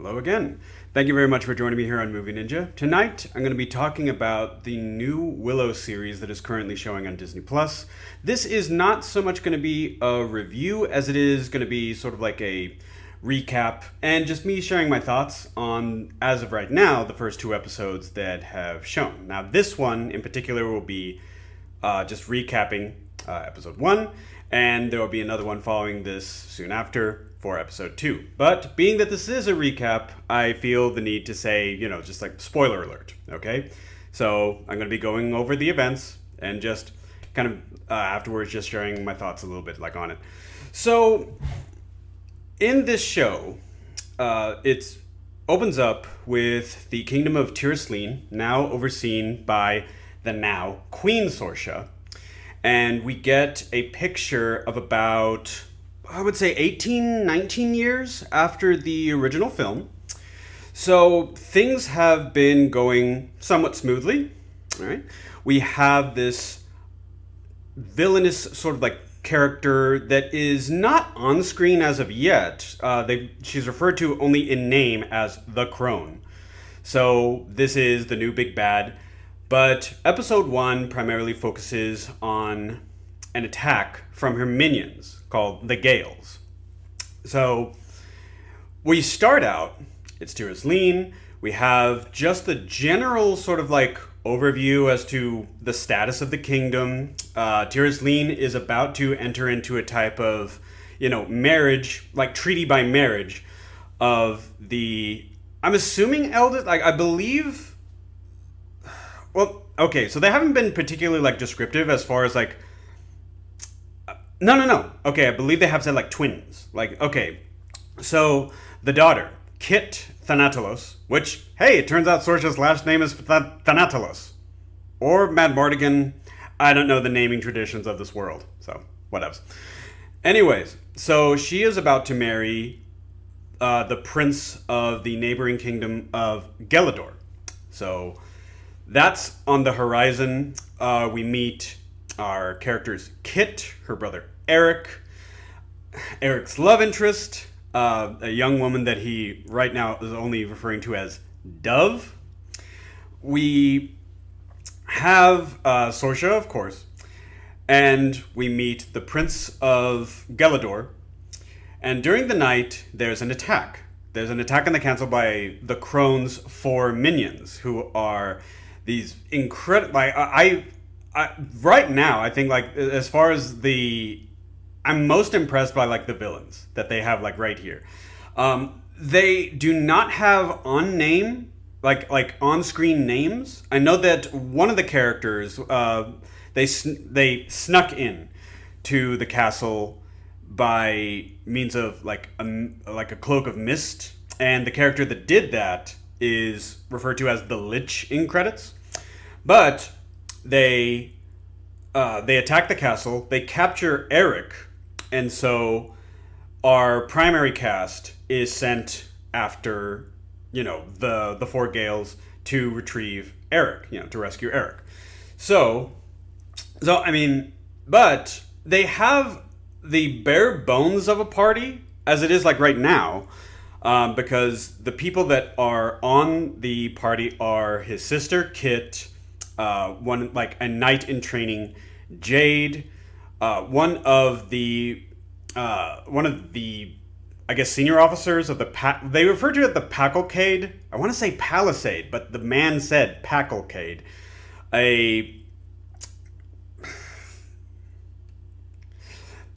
Hello again. Thank you very much for joining me here on Movie Ninja. Tonight, I'm going to be talking about the new Willow series that is currently showing on Disney Plus. This is not so much going to be a review as it is going to be sort of like a recap and just me sharing my thoughts on, as of right now, the first two episodes that have shown. Now, this one in particular will be just recapping episode 1, and there will be another one following this soon after for episode 2. But being that this is a recap, I feel the need to say, just like spoiler alert, okay? So I'm going to be going over the events and just kind of afterwards just sharing my thoughts a little bit like on it. So in this show, it opens up with the kingdom of Tirasleen, now overseen by the now Queen Sorsha. And we get a picture of about, I would say 18, 19 years after the original film. So things have been going somewhat smoothly, all right? We have this villainous sort of like character that is not on screen as of yet. She's referred to only in name as the Crone. So this is the new big bad. But episode 1 primarily focuses on an attack from her minions called the Gales. So we start out, it's Tirasleen. We have just the general sort of like overview as to the status of the kingdom. Tirasleen is about to enter into a type of, marriage, like treaty by marriage of the, I'm assuming eldest, like I believe. Well, okay, so they haven't been particularly, like, descriptive as far as, like... No. Okay, I believe they have said, like, twins. Like, okay, so the daughter, Kit Thanatalos, which, hey, it turns out Sorsha's last name is Thanatalos. Or Madmartigan. I don't know the naming traditions of this world, so whatevs. Anyways, so she is about to marry the prince of the neighboring kingdom of Gelador. So that's on the horizon. We meet our characters Kit, her brother Eric, Eric's love interest, a young woman that he right now is only referring to as Dove. We have Sorsha, of course, and we meet the Prince of Gelador. And during the night, there's an attack. There's an attack on the castle by the Crone's 4 minions, who are these incredible. I right now, I think like as far as I'm most impressed by like the villains that they have like right here. They do not have like on screen names. I know that one of the characters they snuck in to the castle by means of like a cloak of mist, and the character that did that is referred to as the Lich in credits. But they attack the castle, they capture Eric, and so our primary cast is sent after, the 4 Gales to retrieve Eric, to rescue Eric. So I mean, but they have the bare bones of a party as it is like right now. Because the people that are on the party are his sister Kit, one like a knight in training, Jade, one of the I guess senior officers of the they refer to it the Pacalcade. I want to say Palisade, but the man said Pacalcade.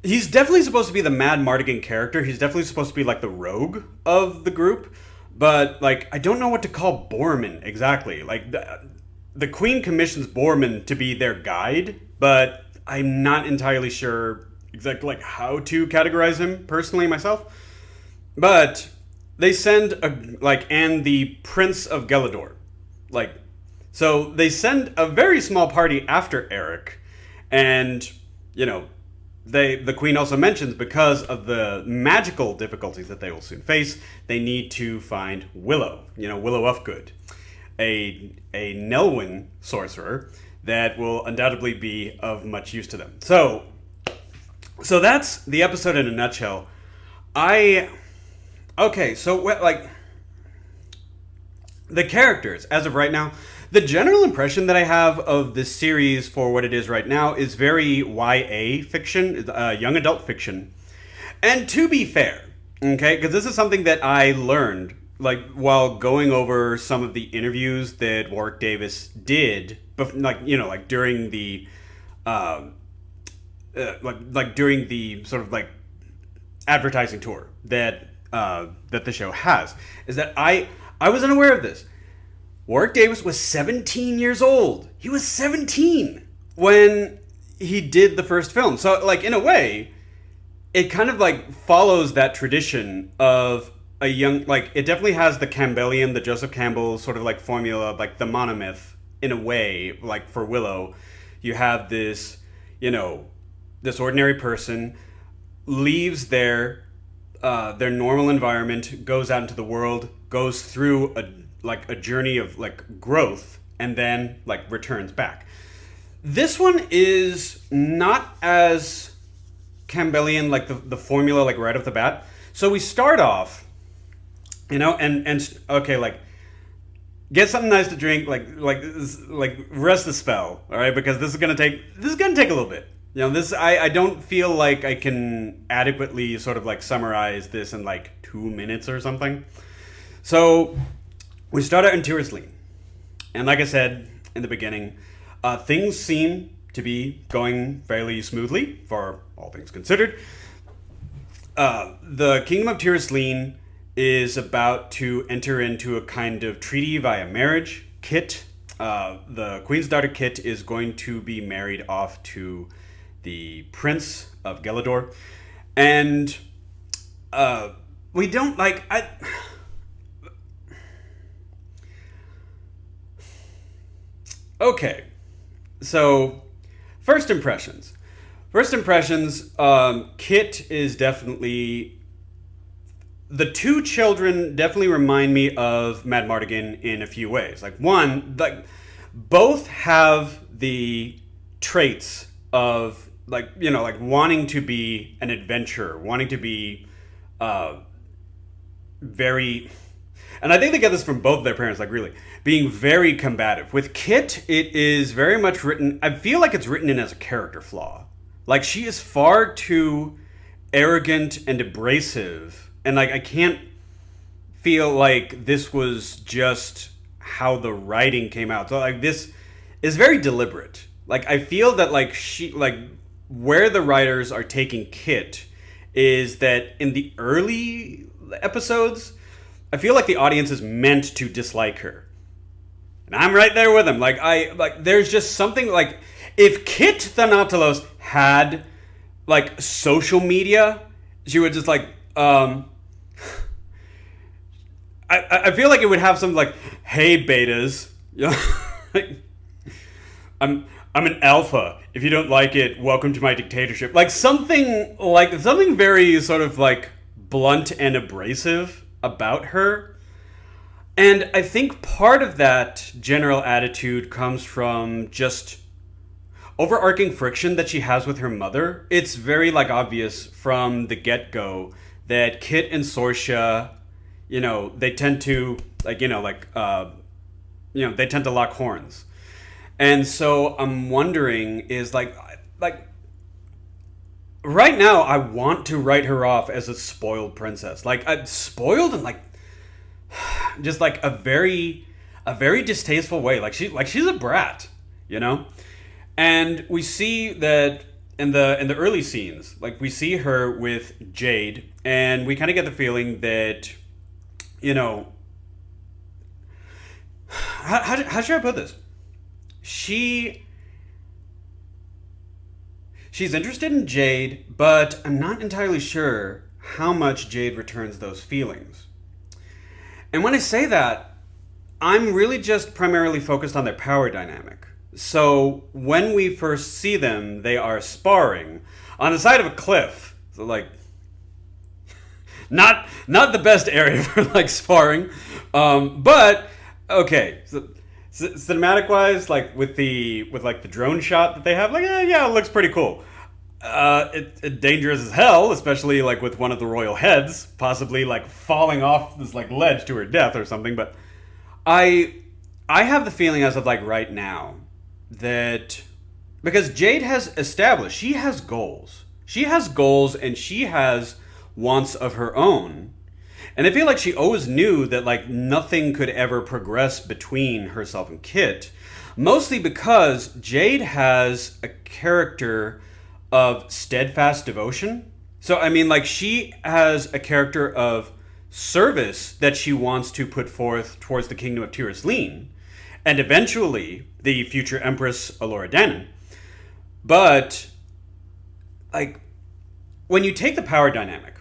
He's definitely supposed to be the Madmartigan character. He's definitely supposed to be like the rogue of the group. But like, I don't know what to call Borman exactly. Like the Queen commissions Borman to be their guide, but I'm not entirely sure exactly like how to categorize him personally myself. But they send and the Prince of Gelador. So they send a very small party after Eric, and the Queen also mentions because of the magical difficulties that they will soon face, they need to find Willow, Willow Ufgood, a Nelwyn sorcerer that will undoubtedly be of much use to them. So that's the episode in a nutshell. Okay, so the characters, as of right now, the general impression that I have of this series for what it is right now is very YA fiction, young adult fiction. And to be fair, okay, because this is something that I learned like while going over some of the interviews that Warwick Davis did, like during the, during the sort of like advertising tour that that the show has, is that I was unaware of this. Warwick Davis was 17 years old. He was 17 when he did the first film. So, like, in a way, it kind of, like, follows that tradition of a young... Like, it definitely has the Campbellian, the Joseph Campbell sort of, like, formula, like, the monomyth, in a way, like, for Willow. You have this, this ordinary person leaves their normal environment, goes out into the world, goes through a journey of like growth, and then like returns back. This one is not as Campbellian, like the formula, like right off the bat. So we start off, and okay, like get something nice to drink, like rest the spell, all right, because this is gonna take a little bit. I don't feel like I can adequately sort of like summarize this in like 2 minutes or something. So we start out in Tirsley, and like I said in the beginning, things seem to be going fairly smoothly for all things considered. The Kingdom of Tirsley is about to enter into a kind of treaty via marriage. Kit, the Queen's daughter Kit, is going to be married off to the Prince of Gelador, and we don't like... Okay, so first impressions. Kit is definitely... The two children definitely remind me of Madmartigan in a few ways. Like, one, like, both have the traits of, like, like wanting to be an adventurer, wanting to be very... And I think they get this from both their parents, like really, being very combative. With Kit, it is very much written, I feel like it's written in as a character flaw. Like, she is far too arrogant and abrasive. And, like, I can't feel like this was just how the writing came out. So, like, this is very deliberate. Like, I feel that, like, where the writers are taking Kit is that in the early episodes, I feel like the audience is meant to dislike her. And I'm right there with them. There's just something, like, if Kit Thanatalos had, like, social media, she would just, like, I feel like it would have something like, hey, betas, I'm an alpha. If you don't like it, welcome to my dictatorship. Like, something very sort of, like, blunt and abrasive about her. And I think part of that general attitude comes from just overarching friction that she has with her mother. It's very, like, obvious from the get-go that Kit and Sorsha, they tend to, like, they tend to lock horns. And so I'm wondering is, like right now, I want to write her off as a spoiled princess. Like, spoiled in, like, just, like, a very distasteful way. Like, she's a brat, And we see that in the early scenes, like, we see her with Jade, and we kind of get the feeling that, how should I put this? She's interested in Jade, but I'm not entirely sure how much Jade returns those feelings. And when I say that, I'm really just primarily focused on their power dynamic. So when we first see them, they are sparring on the side of a cliff. So, like, not the best area for, like, sparring. But okay, so cinematic wise, like with the drone shot that they have, like, yeah, it looks pretty cool. It dangerous as hell, especially, like, with one of the royal heads possibly, like, falling off this, like, ledge to her death or something. But I I have the feeling as of like right now that because Jade has established she has goals. She has goals and she has wants of her own. And I feel like she always knew that like nothing could ever progress between herself and Kit, mostly because Jade has a character of steadfast devotion. So I mean like she has a character of service that she wants to put forth towards the kingdom of Tiras Leen and eventually the future Empress Alora Dannon. But like when you take the power dynamic,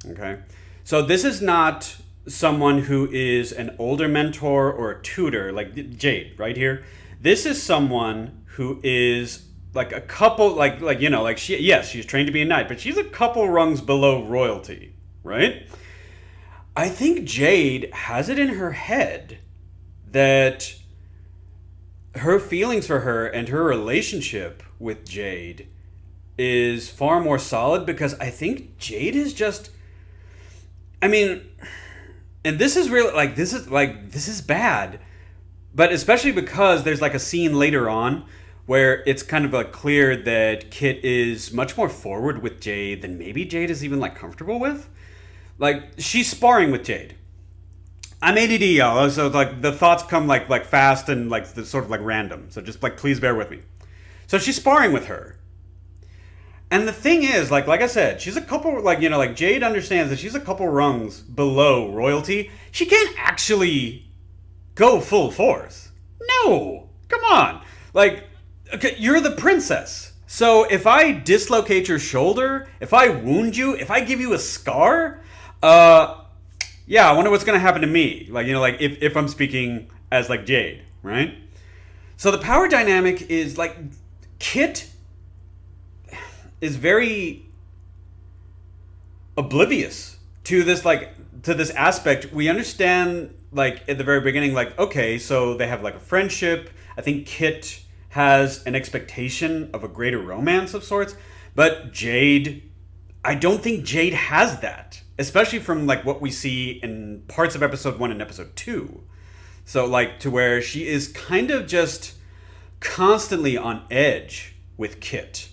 okay? So this is not someone who is an older mentor or a tutor like Jade right here. This is someone who is like a couple like you know like she yes she's trained to be a knight but she's a couple rungs below royalty, right? I think Jade has it in her head that her feelings for her and her relationship with Jade is far more solid because I think Jade is just I mean and this is really this is bad, but especially because there's like a scene later on where it's kind of like clear that Kit is much more forward with Jade than maybe Jade is even like comfortable with. Like she's sparring with Jade. I'm ADD, y'all, so like the thoughts come like fast and like the sort of like random. So just like please bear with me. So she's sparring with her. And the thing is, like I said, she's a couple like you know like Jade understands that she's a couple rungs below royalty. She can't actually go full force. No, come on. Like, okay, you're the princess. So if I dislocate your shoulder, if I wound you, if I give you a scar, yeah, I wonder what's gonna happen to me. Like, you know, like if I'm speaking as like Jade, right? So the power dynamic is like Kit is very oblivious to this to this aspect. We understand like at the very beginning, like, okay, so they have like a friendship. I think Kit has an expectation of a greater romance of sorts, but Jade, I don't think Jade has that, especially from like what we see in parts of episode 1 and episode 2. So like to where she is kind of just constantly on edge with Kit.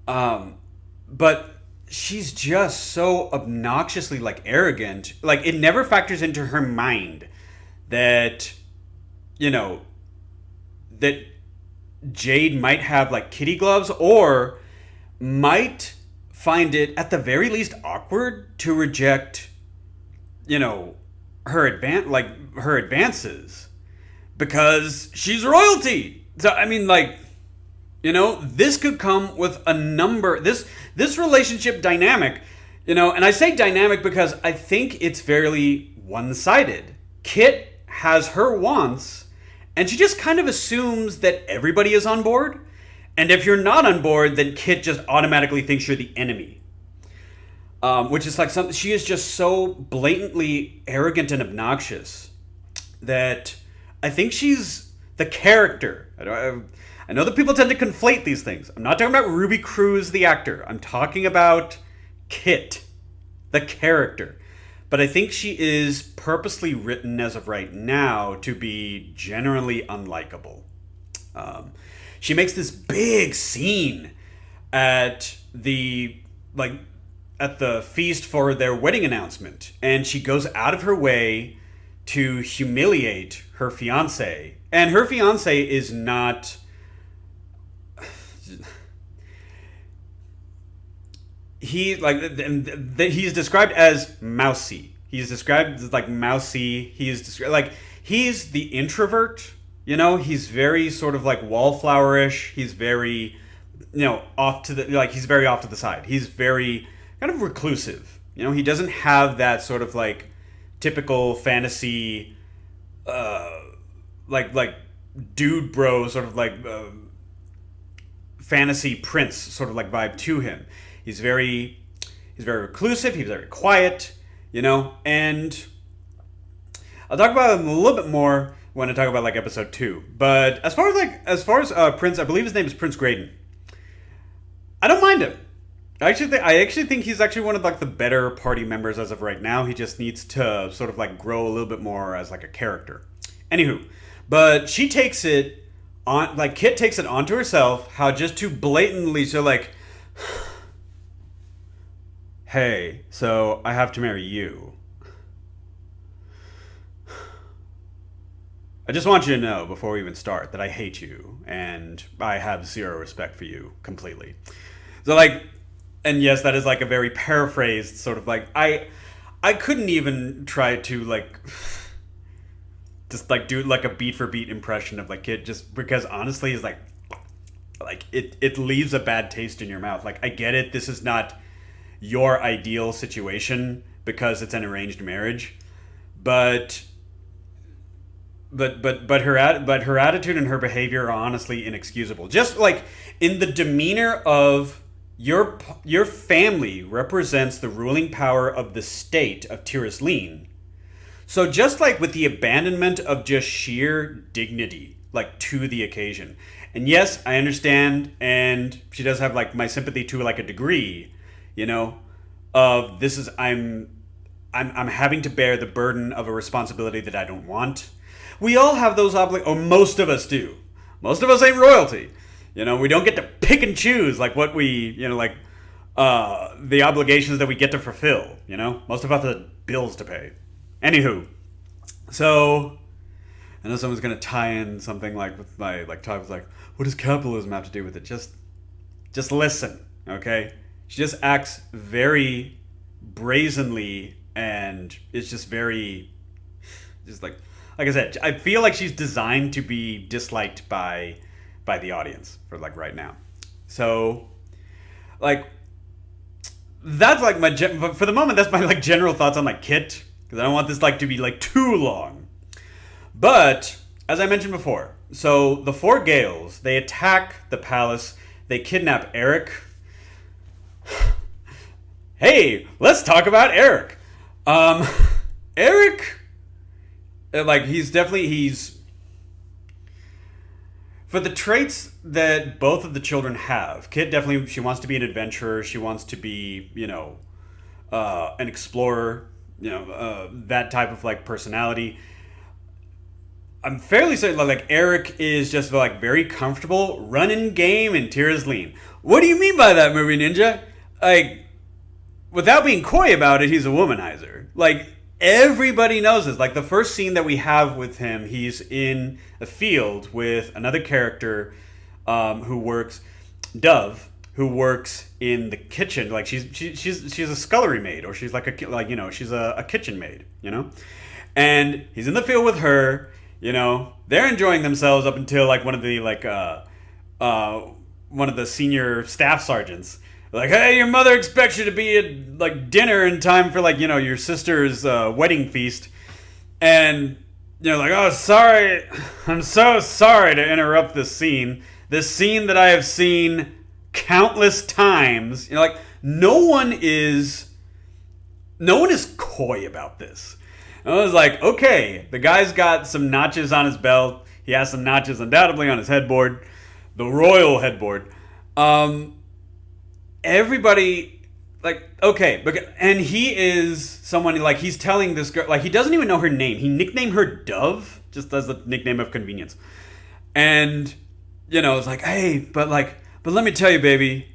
But she's just so obnoxiously like arrogant. Like it never factors into her mind that, you know, that Jade might have like kitty gloves or might find it at the very least awkward to reject, you know, her advances because she's royalty. So I mean like, you know, this could come with a number this relationship dynamic, you know, and I say dynamic because I think it's fairly one-sided. Kit has her wants and she just kind of assumes that everybody is on board. And if you're not on board, then Kit just automatically thinks you're the enemy. Which is like something, she is just so blatantly arrogant and obnoxious that I think she's the character. I know that people tend to conflate these things. I'm not talking about Ruby Cruz, the actor. I'm talking about Kit, the character. But I think she is purposely written as of right now to be generally unlikable. She makes this big scene at the feast for their wedding announcement, and she goes out of her way to humiliate her fiance. And her fiance is not he's described as mousy. He's described as like mousy. He's described like he's the introvert. You know, he's very sort of like wallflowerish. He's very, you know, he's very off to the side. He's very kind of reclusive. You know, he doesn't have that sort of like typical fantasy, like dude bro sort of like fantasy prince sort of like vibe to him. He's very reclusive. He's very quiet, you know, and I'll talk about him a little bit more when I talk about like episode 2. But as far as Prince, I believe his name is Prince Graydon. I don't mind him. I actually think he's actually one of like the better party members as of right now. He just needs to sort of like grow a little bit more as like a character. Anywho, but she takes it on, like, Kit takes it onto herself, how just to blatantly, so like, hey, so I have to marry you. I just want you to know before we even start that I hate you and I have zero respect for you completely. So like, and yes, that is like a very paraphrased sort of like, I couldn't even try to like just like do like a beat for beat impression of like Kit, just because honestly is like it leaves a bad taste in your mouth. Like, I get it, this is not your ideal situation because it's an arranged marriage, but her attitude and her behavior are honestly inexcusable. Just like in the demeanor of your family represents the ruling power of the state of Tiris Lean. So just like with the abandonment of just sheer dignity, like to the occasion. And yes, I understand, and she does have like my sympathy to like a degree, you know, of this is I'm having to bear the burden of a responsibility that I don't want. We all have those or most of us do. Most of us ain't royalty. You know, we don't get to pick and choose like what we, you know, like the obligations that we get to fulfill, you know? Most of us have bills to pay. Anywho, so I know someone's gonna tie in something like with my like talk was like, what does capitalism have to do with it? Just listen, okay? She just acts very brazenly, and it's just very, just like I said, I feel like she's designed to be disliked by the audience for like right now. So, like, that's like my for the moment. That's my like general thoughts on like Kit, because I don't want this like to be like too long. But as I mentioned before, so the four Gales, they attack the palace. They kidnap Eric. Hey, let's talk about Eric. Eric, like, he's for the traits that both of the children have. Kit definitely, she wants to be an adventurer. She wants to be, you know, an explorer. You know, that type of like personality. I'm fairly certain like Eric is just like very comfortable running game in Tiris Lean. What do you mean by that, Movie Ninja? Like, without being coy about it, he's a womanizer. Like, everybody knows this. Like, the first scene that we have with him, he's in a field with another character who works, Dove, who works in the kitchen. Like, she's a scullery maid, or she's like she's a kitchen maid, you know? And he's in the field with her, you know? They're enjoying themselves up until like one of the senior staff sergeants, like, hey, your mother expects you to be at like dinner in time for like, you know, your sister's wedding feast. And, you know, like, oh, sorry, I'm so sorry to interrupt this scene that I have seen countless times. You know, like, no one is coy about this. And I was like, okay, the guy's got some notches on his belt. He has some notches undoubtedly on his headboard, the royal headboard. Everybody, like, okay, and he is someone, like, he's telling this girl, like, he doesn't even know her name. He nicknamed her Dove, just as a nickname of convenience. And, you know, it's like, hey, but let me tell you, baby,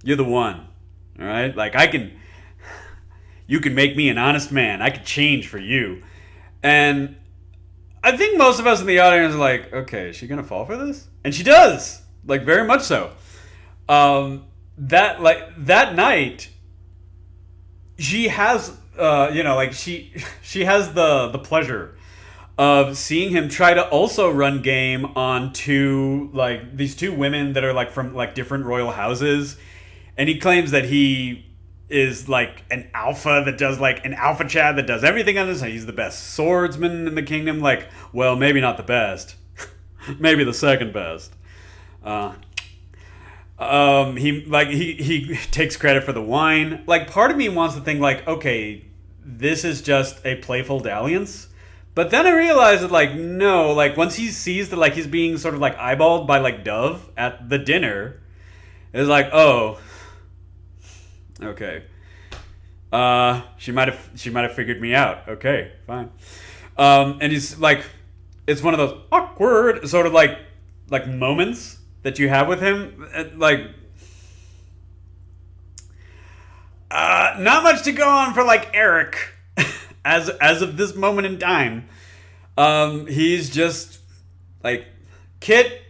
you're the one, all right? Like, you can make me an honest man. I could change for you. And I think most of us in the audience are like, okay, is she gonna fall for this? And she does, like, very much so. That night, she has, you know, like, she has the pleasure of seeing him try to also run game on these two women that are like from like different royal houses, and he claims that he is like an alpha that does like an alpha chad that does everything on his own. He's the best swordsman in the kingdom. Like, well, maybe not the best, maybe the second best. He takes credit for the wine. Like, part of me wants to think like, okay, this is just a playful dalliance. But then I realized that, like, no, like, once he sees that, like, he's being sort of, like, eyeballed by, like, Dove at the dinner, it's like, oh, okay. She might have figured me out. Okay, fine. And he's like, it's one of those awkward sort of like moments that you have with him. Like, not much to go on for like Eric as of this moment in time. He's just like, Kit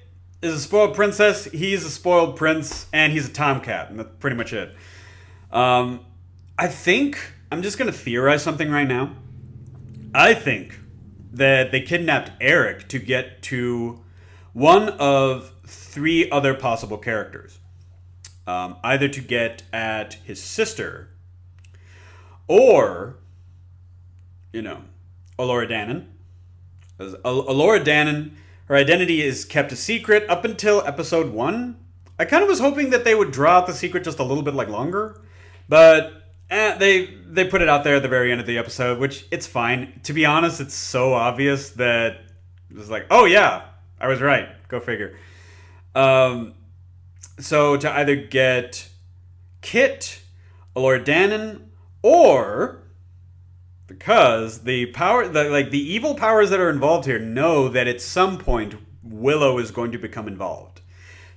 is a spoiled princess, he's a spoiled prince, and he's a tomcat, and that's pretty much it. I think I'm just gonna theorize something right now. I think that they kidnapped Eric to get to one of three other possible characters. Either to get at his sister, or, Alora Dannon. Alora Dannon, her identity is kept a secret up until episode 1. I kind of was hoping that they would draw out the secret just a little bit longer, but they put it out there at the very end of the episode, which it's fine. To be honest, it's so obvious that it was like, oh yeah, I was right. Go figure. So to either get Kit, Alora Dannon, or because the evil powers that are involved here know that at some point Willow is going to become involved.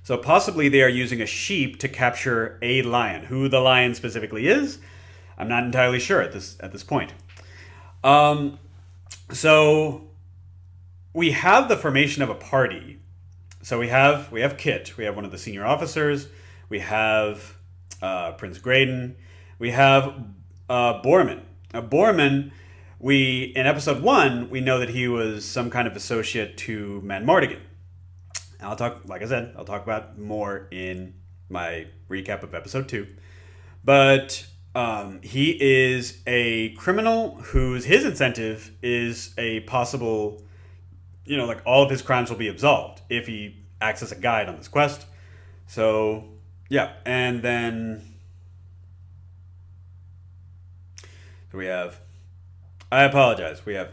So possibly they are using a sheep to capture a lion. Who the lion specifically is, I'm not entirely sure at this point. So we have the formation of a party. So we have Kit, we have one of the senior officers, we have Prince Graydon, we have Borman. Now Borman, in episode 1, we know that he was some kind of associate to Mad Mardigan. And I'll talk about more in my recap of episode 2. But he is a criminal his incentive is a possible, all of his crimes will be absolved if he acts as a guide on this quest. So, yeah. And then we have, I apologize, we have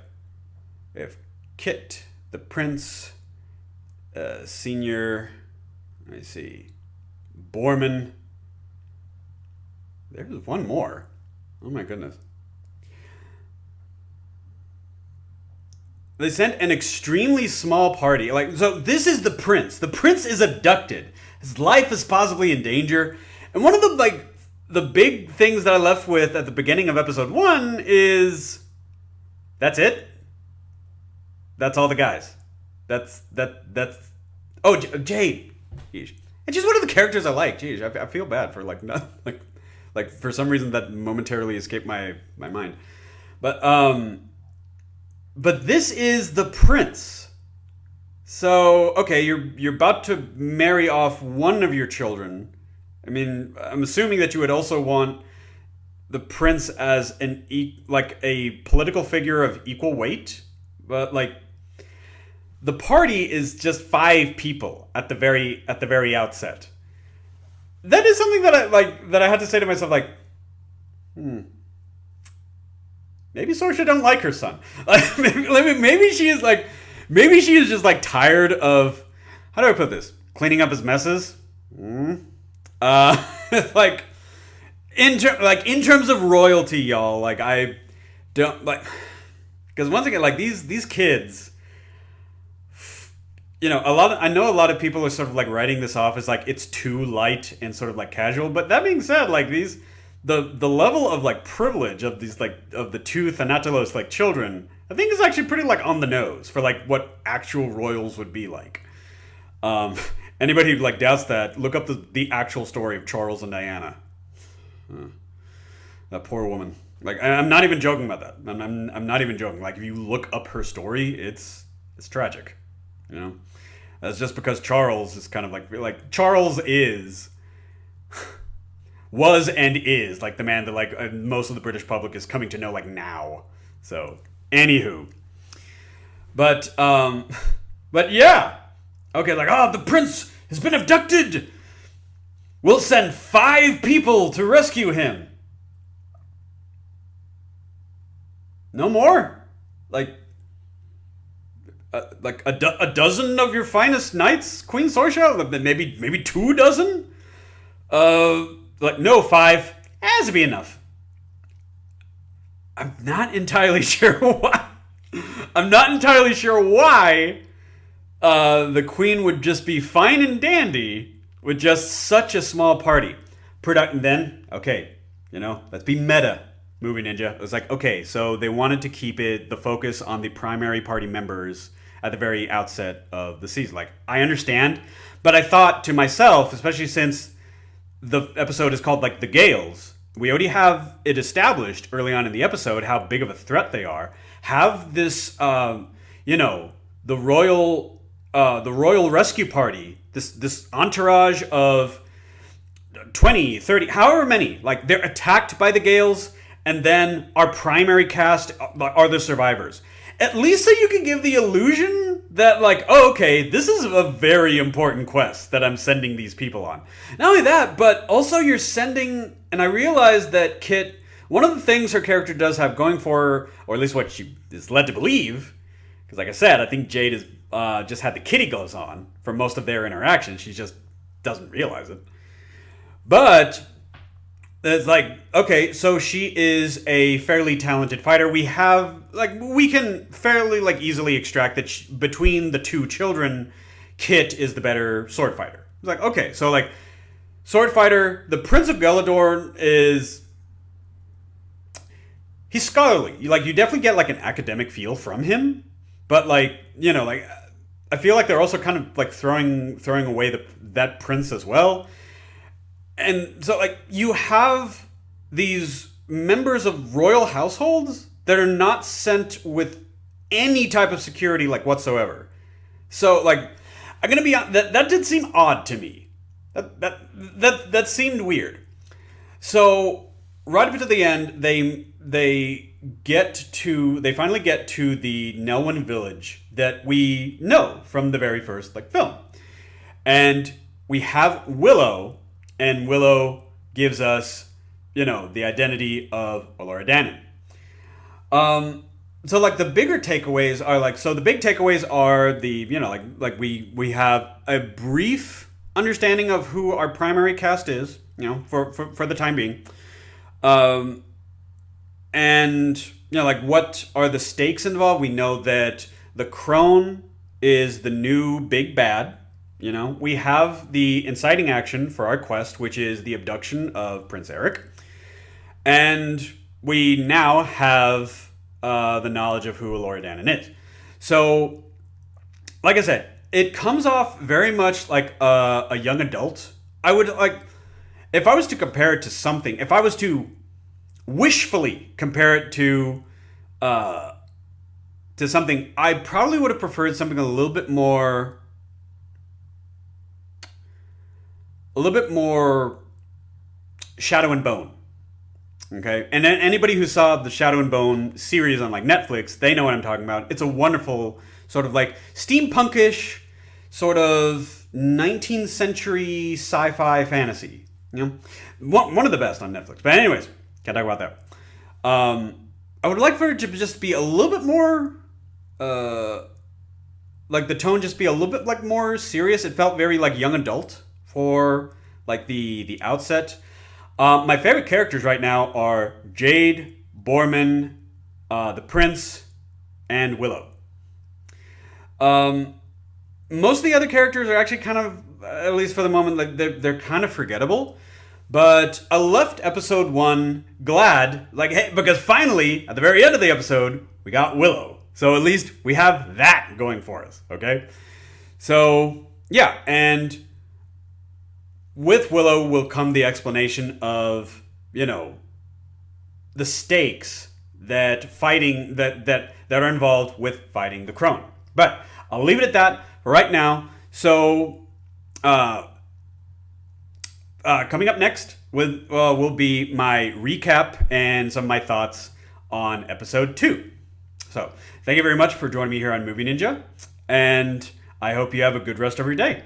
Kit, the prince, senior, let me see, Borman. There's one more. Oh my goodness. They sent an extremely small party. So this is the prince. The prince is abducted. His life is possibly in danger. And one of the big things that I left with at the beginning of episode 1 is, that's it? That's all the guys. That's oh, Jade. Jeez. And she's one of the characters I like. Jeez, I feel bad for like for some reason that momentarily escaped my mind. But this is the prince. So, okay, you're about to marry off one of your children. I mean, I'm assuming that you would also want the prince as a political figure of equal weight, but the party is just 5 people at the very outset. That is something that I had to say to myself, maybe Saoirse don't like her son. Maybe she is just tired of, how do I put this? Cleaning up his messes. In terms of royalty, y'all. I don't because once again, these kids. I know a lot of people are sort of writing this off as it's too light and sort of casual. But that being said, the level of privilege of these of the 2 Thanatalos children, I think is actually pretty on the nose for what actual royals would be like. Anybody who doubts that, look up the actual story of Charles and Diana. That poor woman. I'm not even joking about that. I'm not even joking. If you look up her story, it's tragic. That's just because Charles is kind of Charles was and is the man that most of the British public is coming to know now. So, anywho. But yeah. Okay, the prince has been abducted. We'll send 5 people to rescue him. No more? A dozen of your finest knights, Queen Saoirse? Maybe 2 dozen? No, 5 has to be enough. I'm not entirely sure why. I'm not entirely sure why the queen would just be fine and dandy with just such a small party. And then, okay, let's be meta, Movie Ninja. It was like, okay, so they wanted to keep the focus on the primary party members at the very outset of the season. Like, I understand, but I thought to myself, especially since the episode is called, like, The Gales, we already have it established early on in the episode how big of a threat they are. Have this, the royal rescue party, this entourage of 20, 30, however many, like, they're attacked by the Gales, and then our primary cast are the survivors. At least so you can give the illusion that, like, oh, okay, this is a very important quest that I'm sending these people on. Not only that, but also you're sending, and I realized that Kit, one of the things her character does have going for her, or at least what she is led to believe, because like I said, I think Jade is just had the kitty gloves on for most of their interactions. She just doesn't realize it. But it's like, okay, so she is a fairly talented fighter. We can fairly, like, easily extract that between the two children, Kit is the better sword fighter. It's like, okay, so, like, sword fighter, the Prince of Gelador he's scholarly. Like, you definitely get, like, an academic feel from him, but, like, like, I feel like they're also kind of, like, throwing away that prince as well. And so, like, you have these members of royal households that are not sent with any type of security, like, whatsoever. So, like, I'm gonna be that did seem odd to me. That seemed weird. So right up to the end, they finally get to the Nelwyn village that we know from the very first, like, film, and we have Willow. And Willow gives us, the identity of Allura Dannon. So, like, the bigger takeaways are, like, so the big takeaways are we have a brief understanding of who our primary cast is, for the time being. And, like, what are the stakes involved? We know that the crone is the new big bad. We have the inciting action for our quest, which is the abduction of Prince Eric. And we now have the knowledge of who Allura Dannon is. So, like I said, it comes off very much like a young adult. I would, like, if I was to compare it to something, if I was to wishfully compare it to something, I probably would have preferred something a little bit more Shadow and Bone. Okay? And then anybody who saw the Shadow and Bone series on, like, Netflix, they know what I'm talking about. It's a wonderful sort of, like, steampunkish sort of 19th century sci-fi fantasy. One of the best on Netflix. But anyways, can't talk about that. I would like for it to just be a little bit more like, the tone just be a little bit, like, more serious. It felt very, like, young adult for, like, the outset. My favorite characters right now are Jade, Borman, the Prince, and Willow. Most of the other characters are actually kind of, at least for the moment, like, they're kind of forgettable. But I left episode 1 glad, like, hey, because finally, at the very end of the episode, we got Willow. So at least we have that going for us, okay? So, yeah, and with Willow will come the explanation of, the stakes that are involved with fighting the crone. But I'll leave it at that for right now. So, coming up next will be my recap and some of my thoughts on episode 2. So, thank you very much for joining me here on Movie Ninja, and I hope you have a good rest of your day.